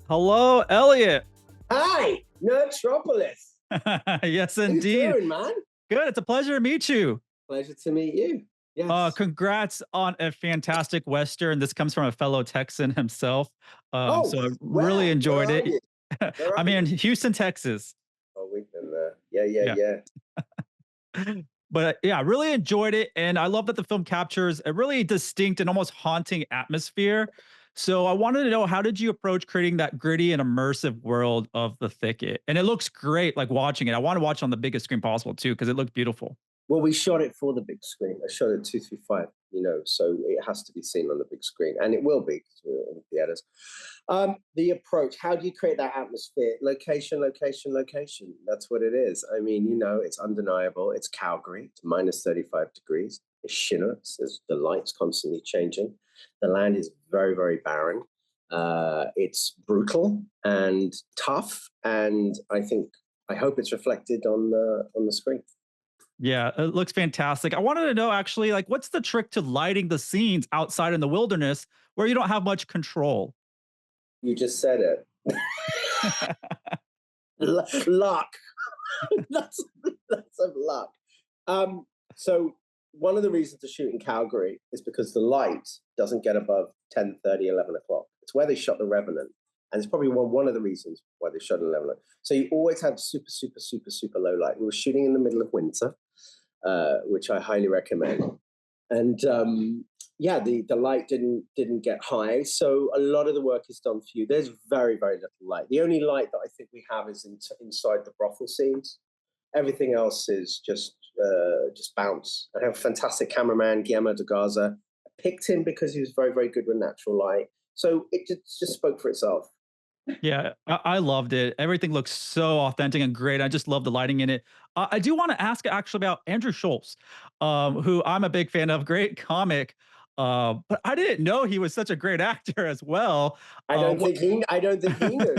Hello, Elliott. Hi, Nerdtropolis. Yes, How you indeed. doing, man? Good. It's a pleasure to meet you. Pleasure to meet you. Yes. Congrats on a fantastic Western. This comes from a fellow Texan himself. Oh, So I really where? Where enjoyed are it. you? Where are I'm in you? Houston, Texas. Oh, we've been there. Yeah, yeah, Yeah. yeah. But yeah, I really enjoyed it. And I love that the film captures a really distinct and almost haunting atmosphere. So I wanted to know, how did you approach creating that gritty and immersive world of the Thicket? And it looks great, like watching it. I want to watch it on the biggest screen possible too, because it looked beautiful. Well, we shot it for the big screen. I shot it 235, so it has to be seen on the big screen, and it will be 'cause we're in theaters. The approach, how do you create that atmosphere? Location, location, location. That's what it is. I mean, it's undeniable. It's Calgary. It's minus 35 degrees. It's Chinooks. The light's constantly changing. The land is very, very barren. It's brutal and tough, and I hope it's reflected on the screen. Yeah, it looks fantastic. I wanted to know actually, like, what's the trick to lighting the scenes outside in the wilderness where you don't have much control? You just said it. Luck. that's that's of luck. So one of the reasons to shoot in Calgary is because the light doesn't get above 10:30, 11 o'clock. It's where they shot The Revenant. And it's probably one of the reasons why they shot in 11 o'clock. So you always have super, super, super, super low light. We were shooting in the middle of winter, which I highly recommend. And yeah, the light didn't get high, so a lot of the work is done for you. There's very, very little light. The only light that I think we have is inside the brothel scenes. Everything else is just bounce. I have a fantastic cameraman, Guillermo de Garza. I picked him because he was very, very good with natural light. So it just spoke for itself. Yeah, I loved it. Everything looks so authentic and great. I just love the lighting in it. I do want to ask actually about Andrew Schulz, who I'm a big fan of. Great comic, but I didn't know he was such a great actor as well. What? I don't think he knew.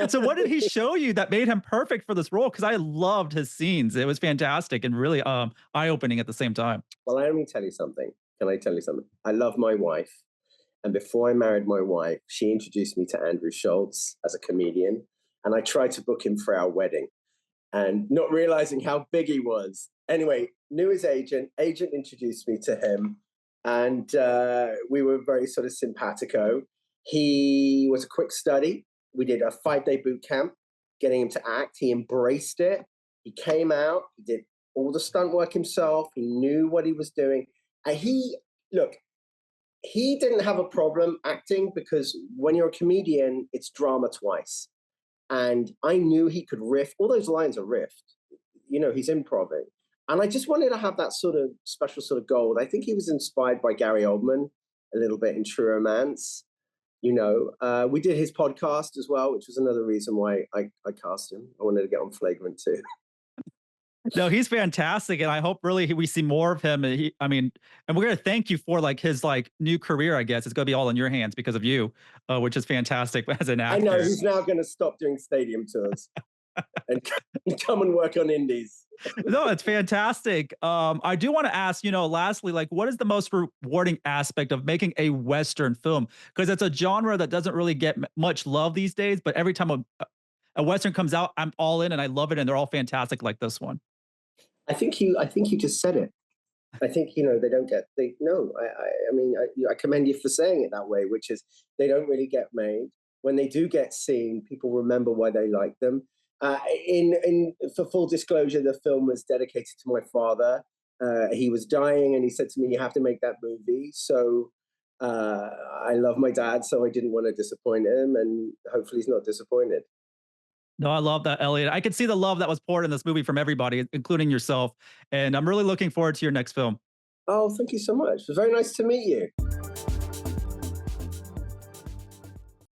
So, what did he show you that made him perfect for this role? Because I loved his scenes. It was fantastic and really eye opening at the same time. Well, let me tell you something. Can I tell you something? I love my wife. And before I married my wife, she introduced me to Andrew Shulz as a comedian. And I tried to book him for our wedding and not realizing how big he was. Anyway, knew his agent introduced me to him. And we were very sort of simpatico. He was a quick study. We did a 5-day boot camp, getting him to act. He embraced it. He came out, he did all the stunt work himself. He knew what he was doing. And look, he didn't have a problem acting because when you're a comedian, it's drama twice. And I knew he could riff. All those lines are riffed. He's improving. And I just wanted to have that sort of special sort of gold. I think he was inspired by Gary Oldman a little bit in True Romance. We did his podcast as well, which was another reason why I cast him. I wanted to get on Flagrant too. No, he's fantastic, and I hope really we see more of him. And I mean, and we're gonna thank you for like his like new career. I guess it's gonna be all in your hands because of you, which is fantastic as an I know actor. he's now going to stop doing stadium tours and come and work on indies. No, it's fantastic. I do want to ask, lastly, like, what is the most rewarding aspect of making a Western film? Because it's a genre that doesn't really get much love these days. But every time a Western comes out, I'm all in and I love it, and they're all fantastic like this one. I think you just said it. I think they don't get they no. I mean I commend you for saying it that way, which is they don't really get made. When they do get seen, people remember why they like them. In For full disclosure, the film was dedicated to my father. He was dying, and he said to me, "You have to make that movie." So I love my dad, so I didn't want to disappoint him, and hopefully he's not disappointed. No, I love that, Elliot. I could see the love that was poured in this movie from everybody, including yourself. And I'm really looking forward to your next film. Oh, thank you so much. It was very nice to meet you.